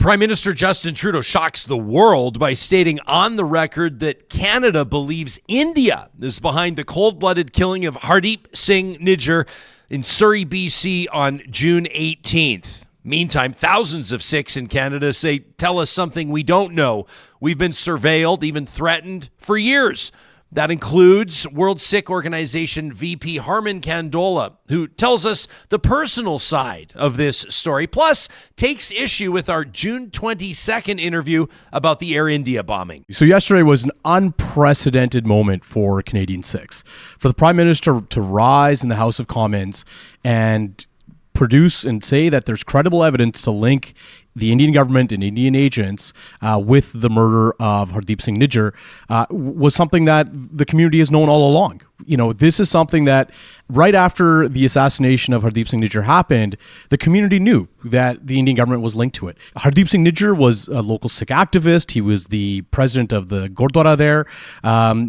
Prime Minister Justin Trudeau shocks the world by stating on the record that Canada believes India is behind the cold-blooded killing of Hardeep Singh Nijjar in Surrey, BC on June 18th. Meantime, thousands of Sikhs in Canada say, tell us something we don't know. We've been surveilled, even threatened for years. That includes World Sikh Organization VP Harman Kandola, who tells us the personal side of this story, plus takes issue with our June 22nd interview about the Air India bombing. So yesterday was an unprecedented moment for Canadian Sikhs. For the Prime Minister to rise in the House of Commons and produce and say that there's credible evidence to link the Indian government and Indian agents with the murder of Hardeep Singh Nijjar was something that the community has known all along. You know, this is something that right after the assassination of Hardeep Singh Nijjar happened, the community knew that the Indian government was linked to it. Hardeep Singh Nijjar was a local Sikh activist. He was the president of the Gurdwara there.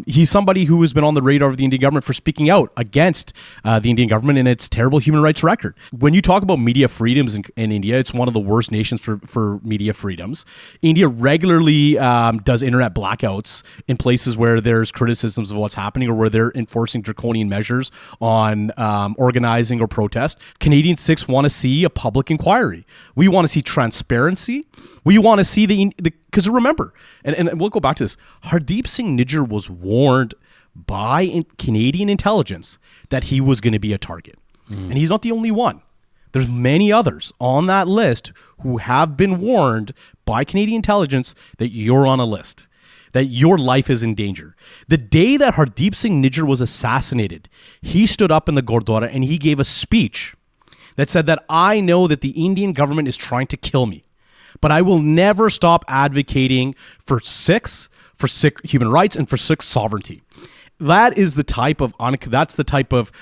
He's somebody who has been on the radar of the Indian government for speaking out against the Indian government and its terrible human rights record. When you talk about media freedoms in India, it's one of the worst nations for media freedoms. India regularly does internet blackouts in places where there's criticisms of what's happening or where they're enforcing draconian measures on organizing or protest. Canadian Sikhs want to see a public inquiry. We want to see transparency. We want to see because remember, and we'll go back to this, Hardeep Singh Nijjar was warned by Canadian intelligence that he was going to be a target. And he's not the only one. There's many others on that list who have been warned by Canadian intelligence that you're on a list, that your life is in danger. The day that Hardeep Singh Nijjar was assassinated, he stood up in the Gurdwara and he gave a speech that said that I know that the Indian government is trying to kill me, but I will never stop advocating for Sikhs, for Sikh human rights, and for Sikh sovereignty. That is the type of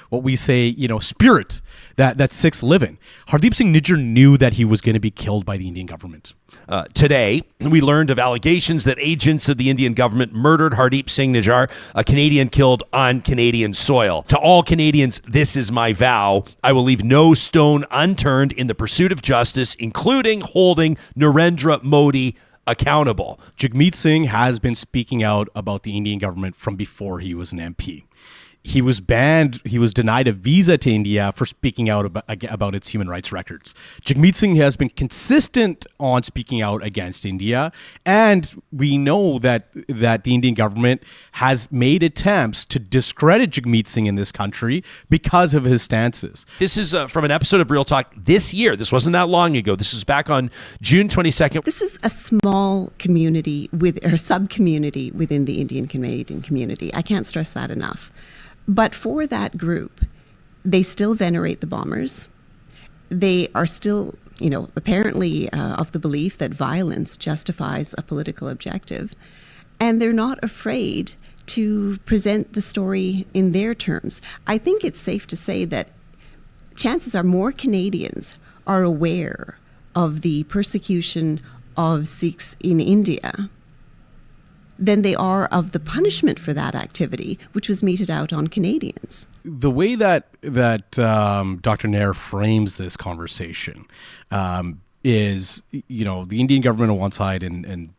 what we say, spirit that Sikhs live in. Hardeep Singh Nijjar knew that he was going to be killed by the Indian government. Today, we learned of allegations that agents of the Indian government murdered Hardeep Singh Nijjar, a Canadian killed on Canadian soil. To all Canadians, this is my vow. I will leave no stone unturned in the pursuit of justice, including holding Narendra Modi accountable. Jagmeet Singh has been speaking out about the Indian government from before he was an MP. He was banned, he was denied a visa to India for speaking out about its human rights records. Jagmeet Singh has been consistent on speaking out against India, and we know that the Indian government has made attempts to discredit Jagmeet Singh in this country because of his stances. This is from an episode of Real Talk this year. This wasn't that long ago. This is back on June 22nd. This is a small community or sub-community within the Indian Canadian community. I can't stress that enough. But for that group, they still venerate the bombers. They are still, apparently of the belief that violence justifies a political objective. And they're not afraid to present the story in their terms. I think it's safe to say that chances are more Canadians are aware of the persecution of Sikhs in India than they are of the punishment for that activity, which was meted out on Canadians. The way that Dr. Nair frames this conversation is, the Indian government on one side and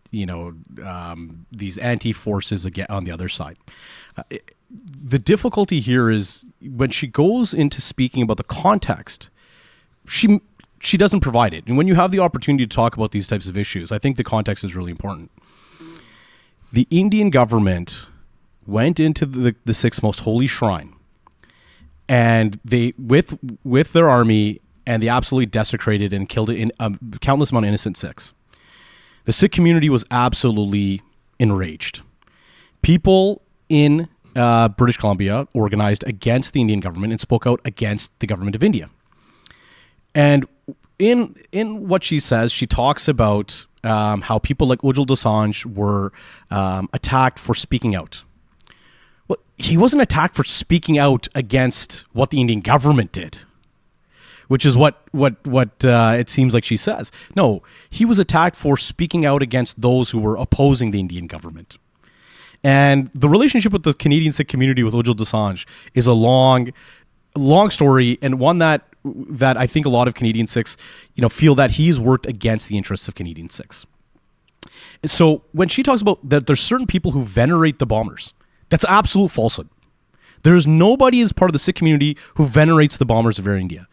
these anti-forces again on the other side. The difficulty here is when she goes into speaking about the context, she doesn't provide it. And when you have the opportunity to talk about these types of issues, I think the context is really important. The Indian government went into the Sikhs' most holy shrine, and they, with their army, and they absolutely desecrated and killed countless amount of innocent Sikhs. The Sikh community was absolutely enraged. People in British Columbia organized against the Indian government and spoke out against the government of India. And in what she says, she talks about how people like Ujjwal Dosanjh were attacked for speaking out. Well, he wasn't attacked for speaking out against what the Indian government did, which is what it seems like she says. No, he was attacked for speaking out against those who were opposing the Indian government. And the relationship with the Canadian Sikh community with Ujjwal Dosanjh is a long story, and one that that I think a lot of Canadian Sikhs, feel that he's worked against the interests of Canadian Sikhs. So when she talks about that there's certain people who venerate the bombers, that's absolute falsehood. There's nobody as part of the Sikh community who venerates the bombers of Air India.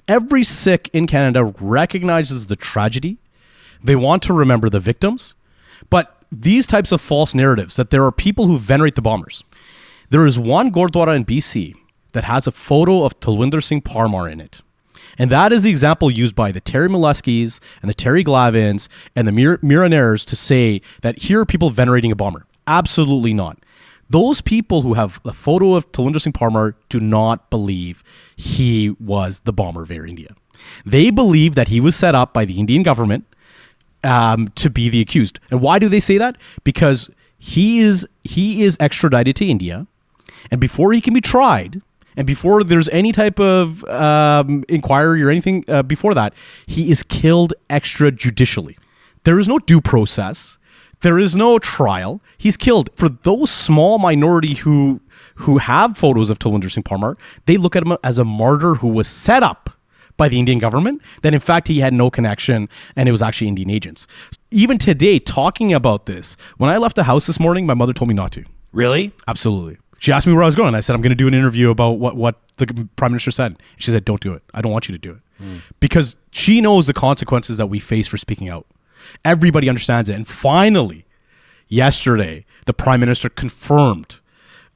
Every Sikh in Canada recognizes the tragedy. They want to remember the victims. But these types of false narratives that there are people who venerate the bombers. There is one Gurdwara in BC that has a photo of Talwinder Singh Parmar in it. And that is the example used by the Terry Moleskis and the Terry Glavins and the Mirainaires to say that here are people venerating a bomber. Absolutely not. Those people who have a photo of Talwinder Singh Parmar do not believe he was the bomber of Air India. They believe that he was set up by the Indian government to be the accused. And why do they say that? Because he is extradited to India, and before he can be tried, and before there's any type of inquiry or anything before that, he is killed extrajudicially. There is no due process. There is no trial. He's killed. For those small minority who have photos of Talwinder Singh Parmar, they look at him as a martyr who was set up by the Indian government, that in fact he had no connection and it was actually Indian agents. Even today, talking about this, when I left the house this morning, my mother told me not to. Really? Absolutely. She asked me where I was going. I said, I'm going to do an interview about what the Prime Minister said. She said, don't do it. I don't want you to do it. Because she knows the consequences that we face for speaking out. Everybody understands it. And finally, yesterday, the Prime Minister confirmed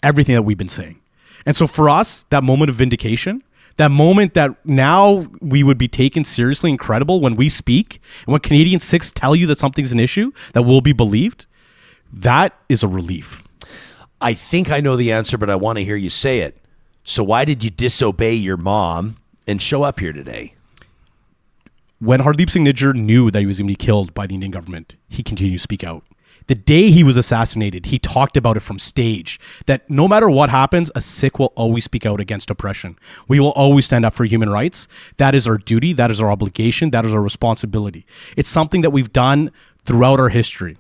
everything that we've been saying. And so for us, that moment of vindication, that moment that now we would be taken seriously and credible when we speak, and when Canadian Sikhs tell you that something's an issue, that will be believed, that is a relief. I think I know the answer, but I want to hear you say it. So why did you disobey your mom and show up here today? When Hardeep Singh Nijjar knew that he was going to be killed by the Indian government, he continued to speak out. The day he was assassinated, he talked about it from stage, that no matter what happens, a Sikh will always speak out against oppression. We will always stand up for human rights. That is our duty. That is our obligation. That is our responsibility. It's something that we've done throughout our history.